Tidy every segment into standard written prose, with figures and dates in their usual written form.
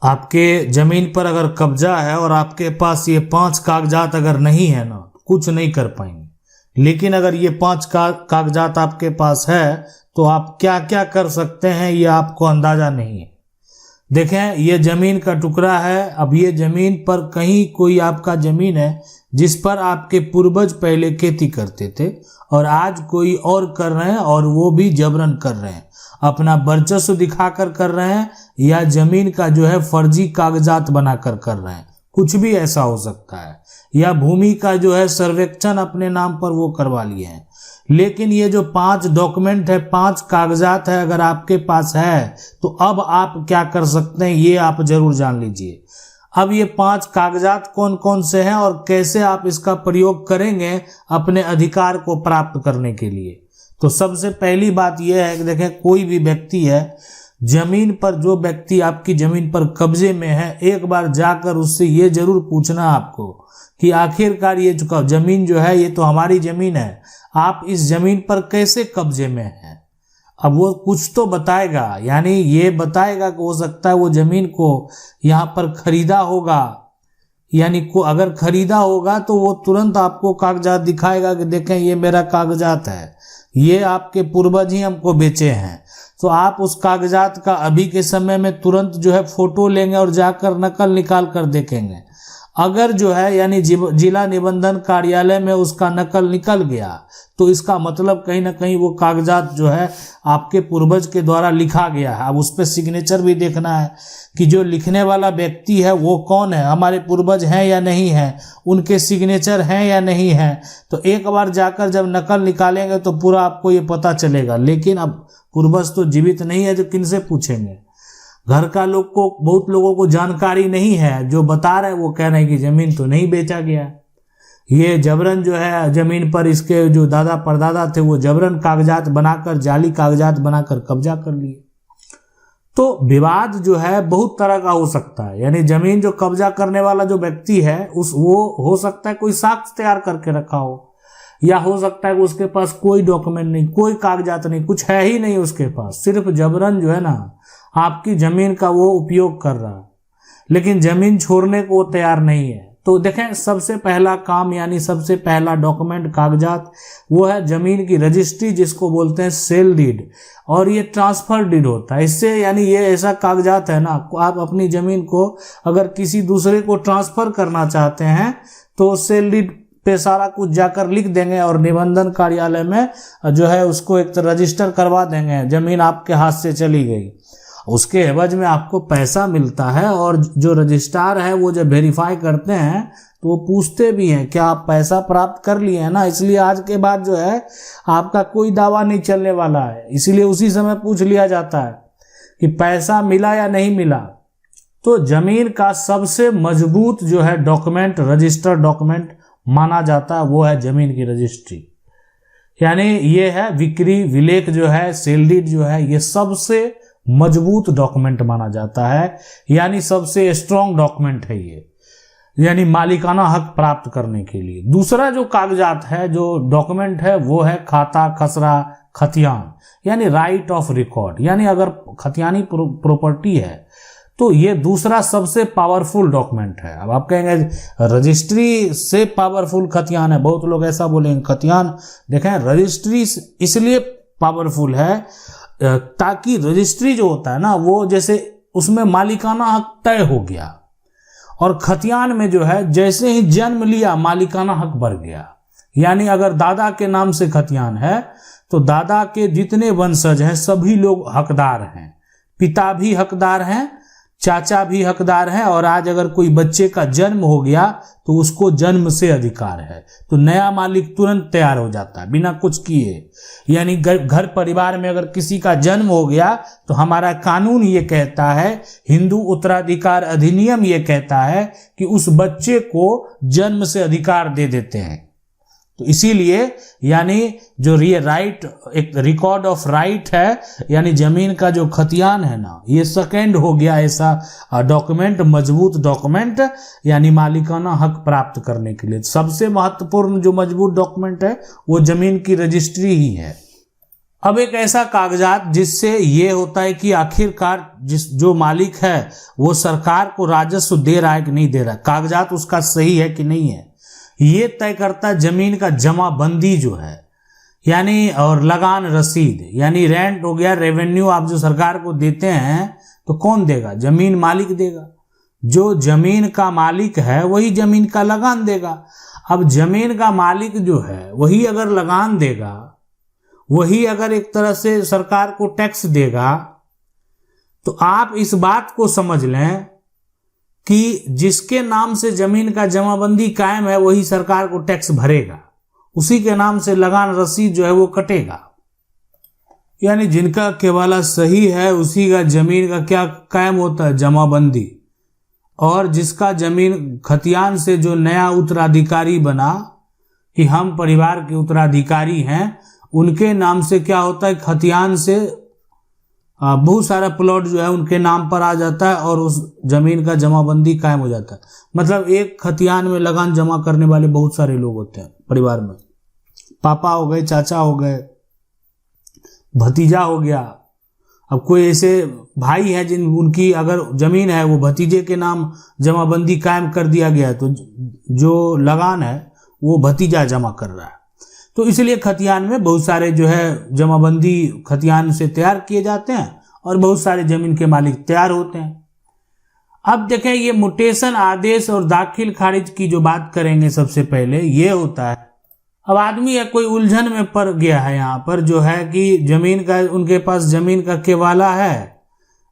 आपके जमीन पर अगर कब्जा है और आपके पास ये 5 कागजात अगर नहीं है ना, कुछ नहीं कर पाएंगे। लेकिन अगर ये 5 कागजात आपके पास है तो आप क्या क्या कर सकते हैं ये आपको अंदाजा नहीं है। देखें, ये जमीन का टुकड़ा है। अब ये जमीन पर कहीं कोई आपका जमीन है जिस पर आपके पूर्वज पहले खेती करते थे और आज कोई और कर रहे हैं, और वो भी जबरन कर रहे हैं, अपना वर्चस्व दिखाकर कर रहे हैं, या जमीन का जो है फर्जी कागजात बनाकर कर रहे हैं। कुछ भी ऐसा हो सकता है, या भूमि का जो है सर्वेक्षण अपने नाम पर वो करवा लिए हैं। लेकिन ये जो 5 डॉक्यूमेंट है, 5 कागजात है, अगर आपके पास है तो अब आप क्या कर सकते हैं ये आप जरूर जान लीजिए। अब ये 5 कागजात कौन कौन से हैं और कैसे आप इसका प्रयोग करेंगे अपने अधिकार को प्राप्त करने के लिए। तो सबसे पहली बात यह है कि देखें, कोई भी व्यक्ति है जमीन पर, जो व्यक्ति आपकी जमीन पर कब्जे में है, एक बार जाकर उससे ये जरूर पूछना आपको कि आखिरकार ये चुका जमीन जो है ये तो हमारी जमीन है, आप इस जमीन पर कैसे कब्जे में हैं। अब वो कुछ तो बताएगा, यानी ये बताएगा कि हो सकता है वो जमीन को यहाँ पर खरीदा होगा, यानी को अगर खरीदा होगा तो वो तुरंत आपको कागजात दिखाएगा कि देखें ये मेरा कागजात है, ये आपके पूर्वज ही हमको बेचे हैं। तो आप उस कागजात का अभी के समय में तुरंत जो है फोटो लेंगे और जाकर नकल निकाल कर देखेंगे। अगर जो है यानी जिला निबंधन कार्यालय में उसका नकल निकल गया तो इसका मतलब कहीं ना कहीं वो कागजात जो है आपके पूर्वज के द्वारा लिखा गया है। अब उस पर सिग्नेचर भी देखना है कि जो लिखने वाला व्यक्ति है वो कौन है, हमारे पूर्वज हैं या नहीं है, उनके सिग्नेचर हैं या नहीं है। तो एक बार जाकर जब नकल निकालेंगे तो पूरा आपको ये पता चलेगा। लेकिन अब पूर्वज तो जीवित नहीं है, तो किनसे पूछेंगे। घर का लोग को, बहुत लोगों को जानकारी नहीं है, जो बता रहे हैं वो कह रहे हैं कि जमीन तो नहीं बेचा गया, ये जबरन जो है जमीन पर इसके जो दादा परदादा थे वो जबरन कागजात बनाकर, जाली कागजात बनाकर कब्जा कर लिए। तो विवाद जो है बहुत तरह का हो सकता है, यानी जमीन जो कब्जा करने वाला जो व्यक्ति है वो हो सकता है कोई साक्ष्य तैयार करके रखा हो, या हो सकता है कि उसके पास कोई डॉक्यूमेंट नहीं, कोई कागजात नहीं, कुछ है ही नहीं उसके पास, सिर्फ जबरन जो है ना आपकी जमीन का वो उपयोग कर रहा है, लेकिन जमीन छोड़ने को वो तैयार नहीं है। तो देखें, सबसे पहला काम यानी सबसे पहला डॉक्यूमेंट कागजात वो है जमीन की रजिस्ट्री, जिसको बोलते हैं सेल डीड, और ये ट्रांसफर डीड होता है। इससे यानी ये ऐसा कागजात है ना, आप अपनी जमीन को अगर किसी दूसरे को ट्रांसफर करना चाहते हैं तो सेल डीड पे सारा कुछ जाकर लिख देंगे और निबंधन कार्यालय में जो है उसको एक रजिस्टर करवा देंगे, जमीन आपके हाथ से चली गई। उसके एवज में आपको पैसा मिलता है, और जो रजिस्ट्रार है वो जब वेरीफाई करते हैं तो वो पूछते भी हैं क्या आप पैसा प्राप्त कर लिए हैं ना। इसलिए आज के बाद जो है आपका कोई दावा नहीं चलने वाला है, इसलिए उसी समय पूछ लिया जाता है कि पैसा मिला या नहीं मिला। तो जमीन का सबसे मजबूत जो है डॉक्यूमेंट, रजिस्टर्ड डॉक्यूमेंट माना जाता है वो है जमीन की रजिस्ट्री, यानी ये है विक्री विलेख जो है, सेल डीड जो है, ये सबसे मजबूत डॉक्यूमेंट माना जाता है, यानी सबसे स्ट्रॉन्ग डॉक्यूमेंट है ये, यानी मालिकाना हक प्राप्त करने के लिए। दूसरा जो कागजात है, जो डॉक्यूमेंट है, वो है खाता खसरा खतियान, यानी राइट ऑफ रिकॉर्ड, यानी अगर खतियानी प्रॉपर्टी है तो ये दूसरा सबसे पावरफुल डॉक्यूमेंट है। अब आप कहेंगे रजिस्ट्री से पावरफुल खतियान है, बहुत लोग ऐसा बोलेंगे। खतियान देखें, रजिस्ट्री इसलिए पावरफुल है ताकि रजिस्ट्री जो होता है ना वो जैसे उसमें मालिकाना हक तय हो गया, और खतियान में जो है जैसे ही जन्म लिया मालिकाना हक बढ़ गया। यानी अगर दादा के नाम से खतियान है तो दादा के जितने वंशज हैं सभी लोग हकदार हैं, पिता भी हकदार हैं, चाचा भी हकदार हैं, और आज अगर कोई बच्चे का जन्म हो गया तो उसको जन्म से अधिकार है, तो नया मालिक तुरंत तैयार हो जाता है बिना कुछ किए। यानी घर परिवार में अगर किसी का जन्म हो गया तो हमारा कानून ये कहता है, हिंदू उत्तराधिकार अधिनियम ये कहता है कि उस बच्चे को जन्म से अधिकार दे देते हैं। तो इसीलिए यानी जो ये राइट, एक रिकॉर्ड ऑफ राइट है, यानी जमीन का जो खतियान है ना, ये सेकेंड हो गया ऐसा डॉक्यूमेंट, मजबूत डॉक्यूमेंट, यानी मालिकाना हक प्राप्त करने के लिए। सबसे महत्वपूर्ण जो मजबूत डॉक्यूमेंट है वो जमीन की रजिस्ट्री ही है। अब एक ऐसा कागजात जिससे ये होता है कि आखिरकार जो मालिक है वो सरकार को राजस्व दे रहा है कि नहीं दे रहा है, कागजात उसका सही है कि नहीं है, ये तय करता है जमीन का जमाबंदी जो है, यानी और लगान रसीद, यानी रेंट हो गया, रेवेन्यू आप जो सरकार को देते हैं तो कौन देगा, जमीन मालिक देगा। जो जमीन का मालिक है वही जमीन का लगान देगा। अब जमीन का मालिक जो है वही अगर लगान देगा, वही अगर एक तरह से सरकार को टैक्स देगा, तो आप इस बात को समझ लें कि जिसके नाम से जमीन का जमाबंदी कायम है वही सरकार को टैक्स भरेगा, उसी के नाम से लगान रसीद जो है वो कटेगा। यानी जिनका केवाला सही है उसी का जमीन का क्या कायम होता है, जमाबंदी। और जिसका जमीन खतियान से जो नया उत्तराधिकारी बना कि हम परिवार के उत्तराधिकारी हैं, उनके नाम से क्या होता है, खतियान से बहुत सारा प्लॉट जो है उनके नाम पर आ जाता है और उस जमीन का जमाबंदी कायम हो जाता है। मतलब एक खतियान में लगान जमा करने वाले बहुत सारे लोग होते हैं परिवार में, पापा हो गए, चाचा हो गए, भतीजा हो गया। अब कोई ऐसे भाई है जिन उनकी अगर जमीन है वो भतीजे के नाम जमाबंदी कायम कर दिया गया है, तो जो लगान है वो भतीजा जमा कर रहा है। तो इसलिए खतियान में बहुत सारे जो है जमाबंदी खतियान से तैयार किए जाते हैं और बहुत सारे जमीन के मालिक तैयार होते हैं। अब देखें, ये म्यूटेशन आदेश और दाखिल खारिज की जो बात करेंगे, सबसे पहले ये होता है, अब आदमी है कोई उलझन में पड़ गया है यहाँ पर, जो है कि जमीन का उनके पास जमीन का केवाला है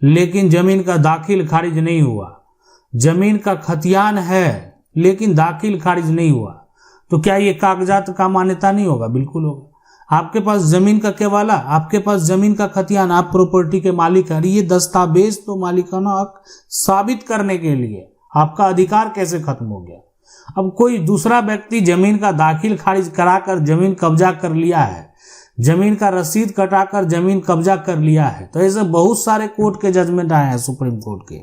लेकिन जमीन का दाखिल खारिज नहीं हुआ, जमीन का खतियान है लेकिन दाखिल खारिज नहीं हुआ, तो क्या ये कागजात का मान्यता नहीं होगा? बिल्कुल होगा। आपके पास जमीन का केवाला, आपके पास जमीन का खतियान, आप प्रॉपर्टी के मालिक हैं, ये दस्तावेज तो मालिकाना हक साबित करने के लिए आपका अधिकार कैसे खत्म हो गया? अब कोई दूसरा व्यक्ति जमीन का दाखिल खारिज कराकर जमीन कब्जा कर लिया है, जमीन का रसीद कटाकर जमीन कब्जा कर लिया है, तो ऐसे बहुत सारे कोर्ट के जजमेंट आए हैं सुप्रीम कोर्ट के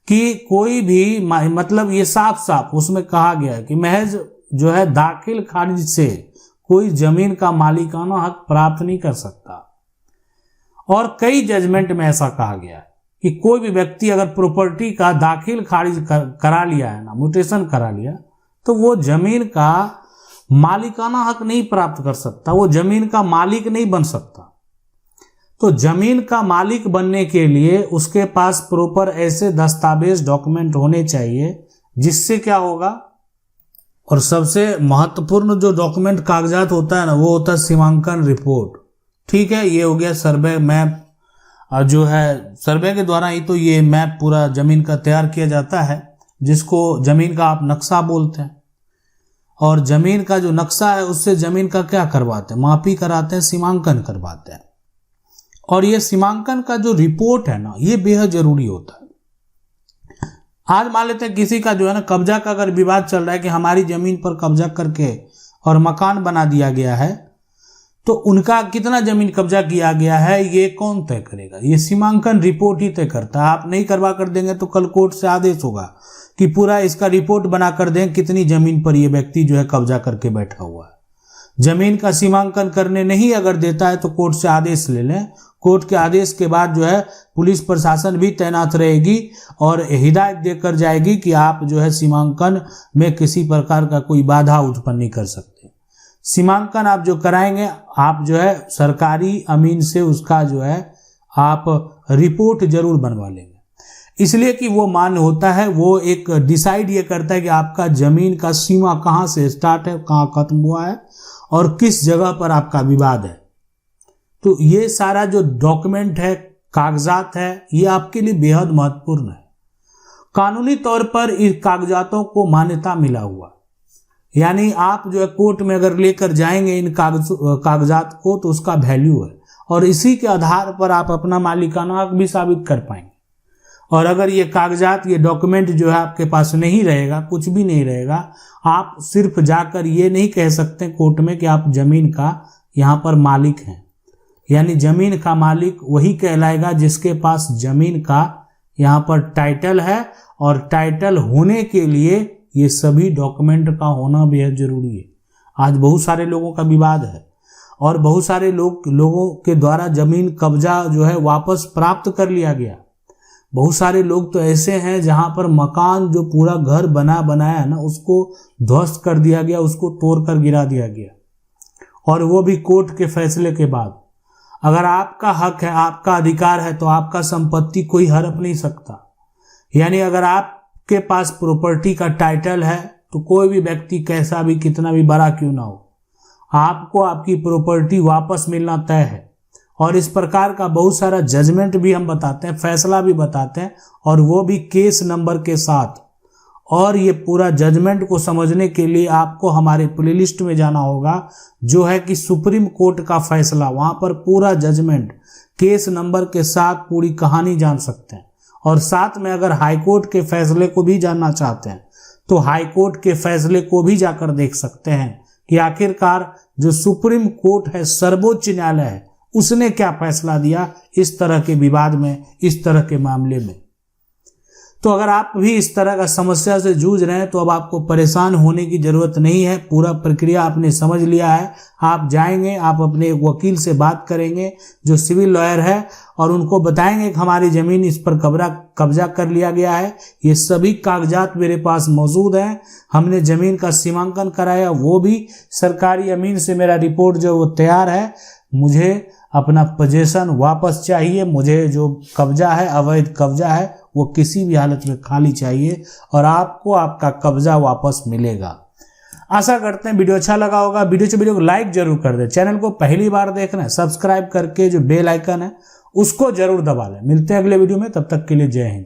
कि कोई भी मतलब ये साफ साफ उसमें कहा गया है कि महज जो है दाखिल खारिज से कोई जमीन का मालिकाना हक प्राप्त नहीं कर सकता। और कई जजमेंट में ऐसा कहा गया है कि कोई भी व्यक्ति अगर प्रॉपर्टी का दाखिल खारिज करा लिया है ना, म्यूटेशन करा लिया, तो वो जमीन का मालिकाना हक नहीं प्राप्त कर सकता, वो जमीन का मालिक नहीं बन सकता। तो जमीन का मालिक बनने के लिए उसके पास प्रॉपर ऐसे दस्तावेज डॉक्यूमेंट होने चाहिए जिससे क्या होगा, और सबसे महत्वपूर्ण जो डॉक्यूमेंट कागजात होता है ना, वो होता है सीमांकन रिपोर्ट। ठीक है, ये हो गया सर्वे मैप, जो है सर्वे के द्वारा ही तो ये मैप पूरा जमीन का तैयार किया जाता है, जिसको जमीन का आप नक्शा बोलते हैं। और जमीन का जो नक्शा है उससे जमीन का क्या करवाते हैं, मापी कराते हैं, सीमांकन करवाते हैं। और ये सीमांकन का जो रिपोर्ट है ना, ये बेहद जरूरी होता है। आज मान लेते हैं किसी का जो है ना कब्जा का अगर विवाद चल रहा है कि हमारी जमीन पर कब्जा करके और मकान बना दिया गया है, तो उनका कितना जमीन कब्जा किया गया है ये कौन तय करेगा? ये सीमांकन रिपोर्ट ही तय करता है। आप नहीं करवा कर देंगे तो कल कोर्ट से आदेश होगा कि पूरा इसका रिपोर्ट बना कर दें कितनी जमीन पर ये व्यक्ति जो है कब्जा करके बैठा हुआ है। जमीन का सीमांकन करने नहीं अगर देता है तो कोर्ट से आदेश ले लें। कोर्ट के आदेश के बाद जो है पुलिस प्रशासन भी तैनात रहेगी और हिदायत देकर जाएगी कि आप जो है सीमांकन में किसी प्रकार का कोई बाधा उत्पन्न नहीं कर सकते। सीमांकन आप जो कराएंगे, आप जो है सरकारी अमीन से उसका जो है आप रिपोर्ट जरूर बनवा लेंगे, इसलिए कि वो मान्य होता है, वो एक डिसाइड ये करता है कि आपका जमीन का सीमा कहाँ से स्टार्ट है, कहाँ खत्म हुआ है और किस जगह पर आपका विवाद है। तो ये सारा जो डॉक्यूमेंट है, कागजात है, ये आपके लिए बेहद महत्वपूर्ण है। कानूनी तौर पर इन कागजातों को मान्यता मिला हुआ, यानी आप जो है कोर्ट में अगर लेकर जाएंगे इन कागजात को तो उसका वैल्यू है और इसी के आधार पर आप अपना मालिकाना हक भी साबित कर पाएंगे। और अगर ये कागजात, ये डॉक्यूमेंट जो है आपके पास नहीं रहेगा, कुछ भी नहीं रहेगा, आप सिर्फ जाकर ये नहीं कह सकते कोर्ट में कि आप जमीन का यहाँ पर मालिक हैं। यानी जमीन का मालिक वही कहलाएगा जिसके पास जमीन का यहाँ पर टाइटल है, और टाइटल होने के लिए ये सभी डॉक्यूमेंट का होना बेहद जरूरी है। आज बहुत सारे लोगों का विवाद है और बहुत सारे लोगों के द्वारा जमीन कब्जा जो है वापस प्राप्त कर लिया गया। बहुत सारे लोग तो ऐसे हैं जहां पर मकान जो पूरा घर बनाया है ना, उसको ध्वस्त कर दिया गया, उसको तोड़ कर गिरा दिया गया, और वो भी कोर्ट के फैसले के बाद। अगर आपका हक है, आपका अधिकार है, तो आपका संपत्ति कोई हड़प नहीं सकता। यानी अगर आपके पास प्रॉपर्टी का टाइटल है तो कोई भी व्यक्ति कैसा भी कितना भी बड़ा क्यों ना हो, आपको आपकी प्रॉपर्टी वापस मिलना तय है। और इस प्रकार का बहुत सारा जजमेंट भी हम बताते हैं, फैसला भी बताते हैं, और वो भी केस नंबर के साथ। और ये पूरा जजमेंट को समझने के लिए आपको हमारे प्लेलिस्ट में जाना होगा, जो है कि सुप्रीम कोर्ट का फैसला। वहां पर पूरा जजमेंट केस नंबर के साथ पूरी कहानी जान सकते हैं। और साथ में अगर हाई कोर्ट के फैसले को भी जानना चाहते हैं तो हाई कोर्ट के फैसले को भी जाकर देख सकते हैं कि आखिरकार जो सुप्रीम कोर्ट है, सर्वोच्च न्यायालय है, उसने क्या फैसला दिया इस तरह के विवाद में, इस तरह के मामले में। तो अगर आप भी इस तरह का समस्या से जूझ रहे हैं तो अब आपको परेशान होने की जरूरत नहीं है। पूरा प्रक्रिया आपने समझ लिया है। आप जाएंगे, आप अपने एक वकील से बात करेंगे जो सिविल लॉयर है, और उनको बताएंगे कि हमारी जमीन इस पर कब्जा कर लिया गया है, ये सभी कागजात मेरे पास मौजूद हैं, हमने जमीन का सीमांकन कराया, वो भी सरकारी अमीन से मेरा रिपोर्ट जो वो तैयार है, मुझे अपना पोजीशन वापस चाहिए, मुझे जो कब्जा है, अवैध कब्जा है, वो किसी भी हालत में खाली चाहिए, और आपको आपका कब्जा वापस मिलेगा। आशा करते हैं वीडियो अच्छा लगा होगा। वीडियो को लाइक जरूर कर दें। चैनल को पहली बार देख रहे हैं, सब्सक्राइब करके जो बेल आइकन है उसको जरूर दबा लें। मिलते हैं अगले वीडियो में, तब तक के लिए जय हिंद।